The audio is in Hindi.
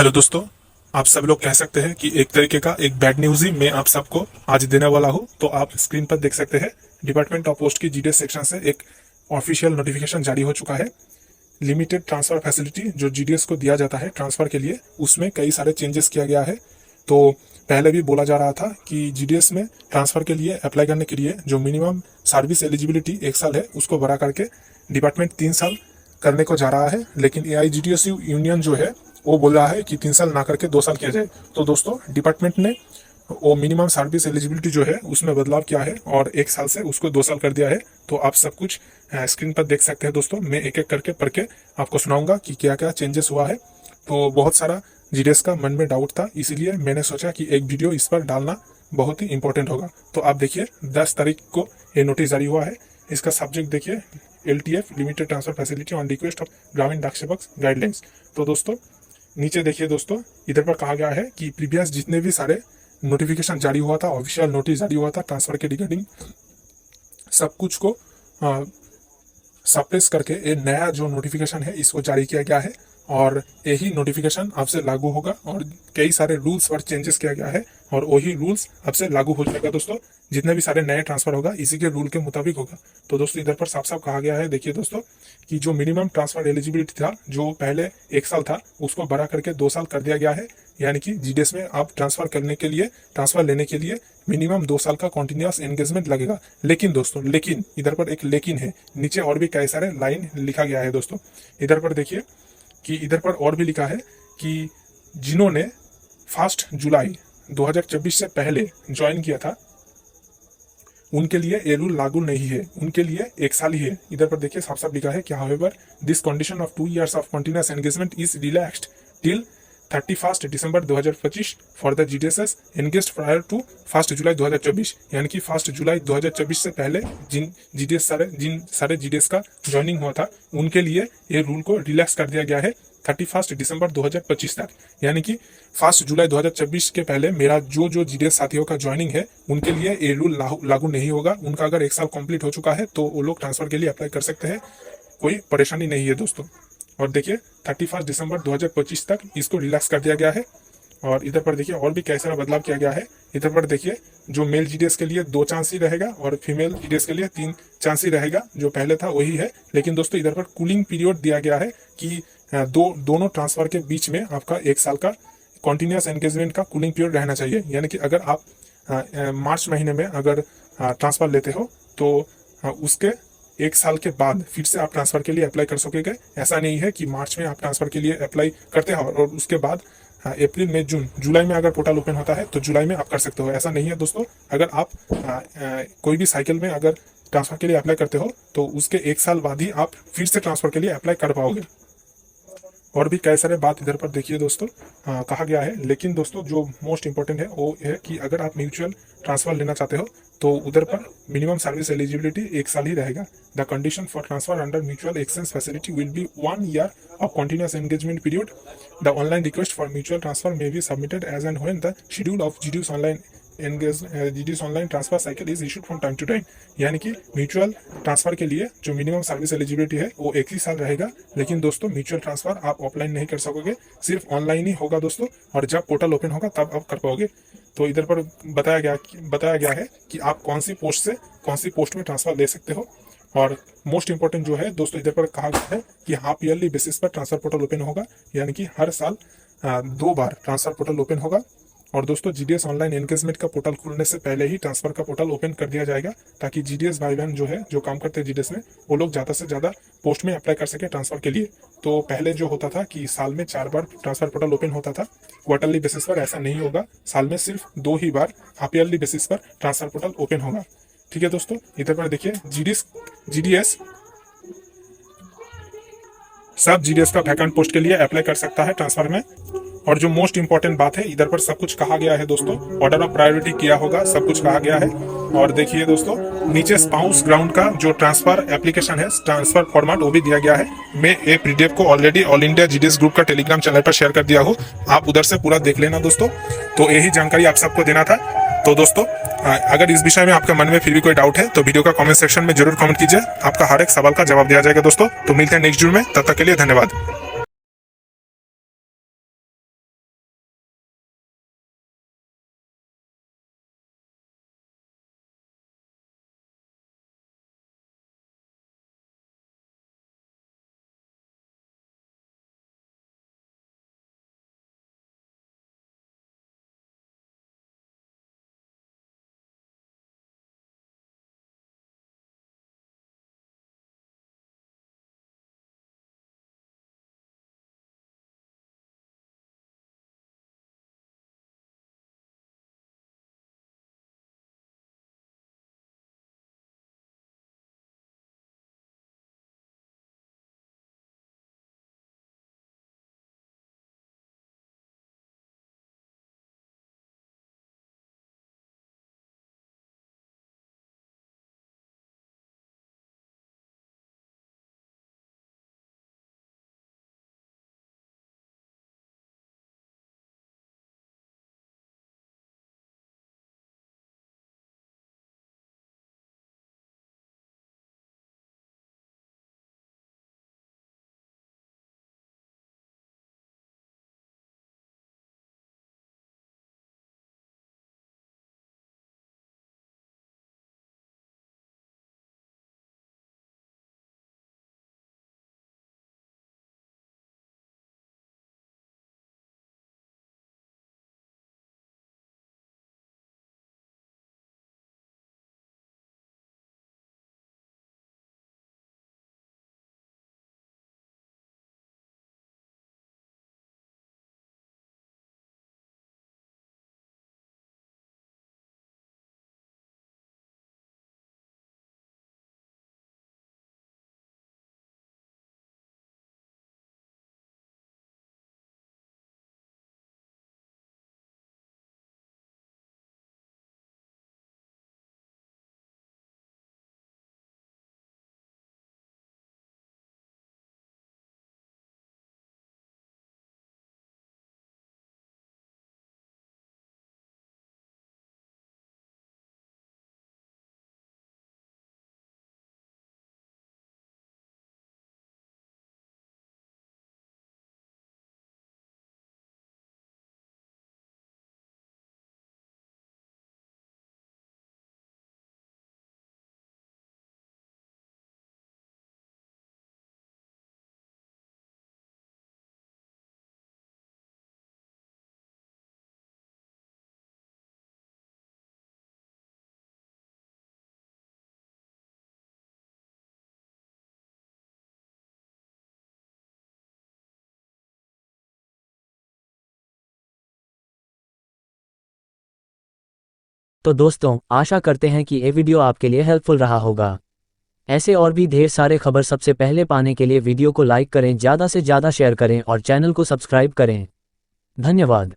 हेलो दोस्तों, आप सब लोग कह सकते हैं कि एक तरीके का एक बैड न्यूज़ ही मैं आप सबको आज देने वाला हूं। तो आप स्क्रीन पर देख सकते हैं, डिपार्टमेंट ऑफ पोस्ट की जीडीएस सेक्शन से एक ऑफिशियल नोटिफिकेशन जारी हो चुका है। लिमिटेड ट्रांसफर फैसिलिटी जो जीडीएस को दिया जाता है ट्रांसफर के लिए, उसमें कई सारे चेंजेस किया गया है। तो पहले भी बोला जा रहा था कि जीडीएस में ट्रांसफर के लिए अप्लाई करने के लिए जो मिनिमम सर्विस एलिजिबिलिटी 1 साल है, उसको बढ़ा करके डिपार्टमेंट 3 साल करने को जा रहा है। लेकिन एआईजीडीएसयू यूनियन जो है वो बोल रहा है कि 3 साल ना करके 2 साल किया जाए। तो दोस्तों, डिपार्टमेंट ने वो मिनिमम सर्विस एलिजिबिलिटी जो है उसमें बदलाव किया है और 1 साल से उसको 2 साल कर दिया है। तो आप सब कुछ स्क्रीन पर देख सकते हैं दोस्तों। मैं एक एक करके पढ़ के आपको सुनाऊंगा कि क्या क्या चेंजेस हुआ है। तो बहुत सारा जीडीएस का मन में डाउट था, इसीलिए मैंने सोचा कि एक वीडियो इस पर डालना बहुत ही इंपॉर्टेंट होगा। तो आप देखिए, 10 तारीख को ये नोटिस जारी हुआ है। इसका सब्जेक्ट देखिए, LTF limited transfer facility on request of ग्रामीण डाक सेवक गाइडलाइंस। तो दोस्तों नीचे देखिए दोस्तों, इधर पर कहा गया है कि प्रीवियस जितने भी सारे नोटिफिकेशन जारी हुआ था, ऑफिशियल नोटिस जारी हुआ था ट्रांसफर के रिगार्डिंग, सब कुछ को सप्रेस करके ये नया जो नोटिफिकेशन है इसको जारी किया गया है। और यही नोटिफिकेशन अब से लागू होगा और कई सारे रूल्स पर चेंजेस किया गया है और वही रूल्स अब से लागू हो जाएगा दोस्तों। जितने भी सारे नए ट्रांसफर होगा इसी के रूल के मुताबिक होगा। तो दोस्तों इधर पर साफ साफ कहा गया है, देखिए दोस्तों, कि जो मिनिमम ट्रांसफर एलिजिबिलिटी था, जो पहले 1 साल था, उसको बढ़ा करके 2 साल कर दिया गया है। यानी कि जीडीएस में आप ट्रांसफर करने के लिए, ट्रांसफर लेने के लिए मिनिमम 2 साल का कॉन्टिन्यूस एंगेजमेंट लगेगा। लेकिन दोस्तों, लेकिन इधर पर एक लेकिन है, नीचे और भी कई सारे लाइन लिखा गया है दोस्तों। इधर पर देखिए कि इधर पर और भी लिखा है कि जिन्होंने 1 जुलाई 2024 से पहले ज्वाइन किया था उनके लिए ये रूल लागू नहीं है, उनके लिए 1 साल ही है। इधर पर देखिए साफ साफ लिखा है कि however this condition of 2 years of continuous engagement is relaxed till 31 December 2025 for the GDS engaged prior to 1 July 2024। यानी कि 1 जुलाई 2024 से पहले जिन सारे जीडीएस का ज्वाइनिंग हुआ था उनके लिए ये रूल को रिलैक्स कर दिया गया है 31 दिसंबर 2025 तक। यानी कि 1 जुलाई 2024 के पहले मेरा जो जीडीएस साथियों का ज्वाइनिंग है उनके लिए ये रूल लागू नहीं होगा। उनका अगर 1 साल कंप्लीट हो चुका है तो वो लोग ट्रांसफर के लिए अप्लाई कर सकते हैं, कोई परेशानी नहीं है दोस्तों। और देखिए 31 दिसंबर 2025 तक इसको रिलैक्स कर दिया गया है। और इधर पर देखिए और भी कैसा बदलाव किया गया है। इधर पर देखिए, जो मेल जीडीएस के लिए 2 चांस ही रहेगा और फीमेल जीडीएस के लिए 3 चांस ही रहेगा। जो पहले था वही है। लेकिन दोस्तों इधर पर कूलिंग पीरियड दिया गया है कि दोनों ट्रांसफर के बीच में आपका 1 साल का कॉन्टिन्यूस एंगेजमेंट का कूलिंग पीरियड रहना चाहिए। यानी कि अगर आप मार्च महीने में अगर ट्रांसफर लेते हो तो उसके 1 साल के बाद फिर से आप ट्रांसफर के लिए अप्लाई कर सकोगे। ऐसा नहीं है कि मार्च में आप ट्रांसफर के लिए अप्लाई करते हो और उसके बाद अप्रैल मई जून जुलाई में अगर पोर्टल ओपन होता है तो जुलाई में आप कर सकते हो। ऐसा नहीं है दोस्तों। अगर आप कोई भी साइकिल में अगर ट्रांसफर के लिए अप्लाई करते हो तो उसके 1 साल बाद ही आप फिर से ट्रांसफर के लिए अप्लाई कर पाओगे। और भी कई सारे बात इधर पर देखिए दोस्तों कहा गया है। लेकिन दोस्तों जो मोस्ट इंपॉर्टेंट है वो है कि अगर आप म्यूचुअल ट्रांसफर लेना चाहते हो तो उधर पर मिनिमम सर्विस एलिजिबिलिटी 1 साल ही रहेगा। The condition for transfer under mutual exchange facility will be 1 year of continuous engagement period. The online request for mutual transfer may be submitted as and when the schedule of GDS online transfer cycle is issued from time to time. यानी कि म्यूचुअल ट्रांसफर के लिए जो मिनिमम सर्विस एलिजिबिलिटी है वो 1 ही साल रहेगा। लेकिन दोस्तों म्यूचुअल ट्रांसफर आप ऑफलाइन नहीं कर सकोगे, सिर्फ ऑनलाइन ही होगा दोस्तों। और जब पोर्टल ओपन होगा तब आप कर पाओगे। तो इधर पर बताया गया है कि आप कौन सी पोस्ट में ट्रांसफर ले सकते हो। और मोस्ट इंपॉर्टेंट जो है दोस्तों, इधर पर कहा गया है कि हाफ ईयरली बेसिस पर ट्रांसफर पोर्टल ओपन होगा। यानी कि हर साल 2 बार ट्रांसफर पोर्टल ओपन होगा। और दोस्तों जीडीएस ऑनलाइन एंगेजमेंट का पोर्टल खुलने से पहले ही ट्रांसफर का पोर्टल ओपन कर दिया जाएगा, ताकि जीडीएस भाई बहन जो है, जो काम करते हैं जीडीएस में, वो लोग ज़्यादा से ज़्यादा पोस्ट में अप्लाई कर सके ट्रांसफर के लिए। तो पहले जो होता था कि साल में 4 बार ट्रांसफर पोर्टल ओपन होता था क्वार्टरली बेसिस पर, ऐसा नहीं होगा। साल में सिर्फ 2 ही बार हाफ ईयरली बेसिस पर ट्रांसफर पोर्टल ओपन होगा। ठीक है दोस्तों, इधर पर देखिए जीडीएस सब जीडीएस का वैकेंट पोस्ट के लिए अप्लाई कर सकता है ट्रांसफर में। और जो मोस्ट इंपॉर्टेंट बात है, इधर पर सब कुछ कहा गया है दोस्तों। ऑर्डर ऑफ प्रायोरिटी किया होगा, सब कुछ कहा गया है। और देखिए दोस्तों, नीचे स्पाउस ग्राउंड का जो ट्रांसफर एप्लीकेशन है, ट्रांसफर फॉर्मेट, वो भी दिया गया है। मैं ये पीडीएफ को already all India GDS group का टेलीग्राम चैनल पर शेयर कर दिया हूँ, आप उधर से पूरा देख लेना दोस्तों। तो यही जानकारी आप सबको देना था। तो दोस्तों अगर इस विषय में आपके मन में फिर भी कोई डाउट है तो वीडियो का कमेंट सेक्शन में जरूर कमेंट कीजिए। आपका हर एक सवाल का जवाब दिया जाएगा दोस्तों। तो मिलते हैं नेक्स्ट वीडियो में, तब तक के लिए धन्यवाद। तो दोस्तों, आशा करते हैं कि ये वीडियो आपके लिए हेल्पफुल रहा होगा। ऐसे और भी ढेर सारे खबर सबसे पहले पाने के लिए वीडियो को लाइक करें, ज़्यादा से ज़्यादा शेयर करें और चैनल को सब्सक्राइब करें। धन्यवाद।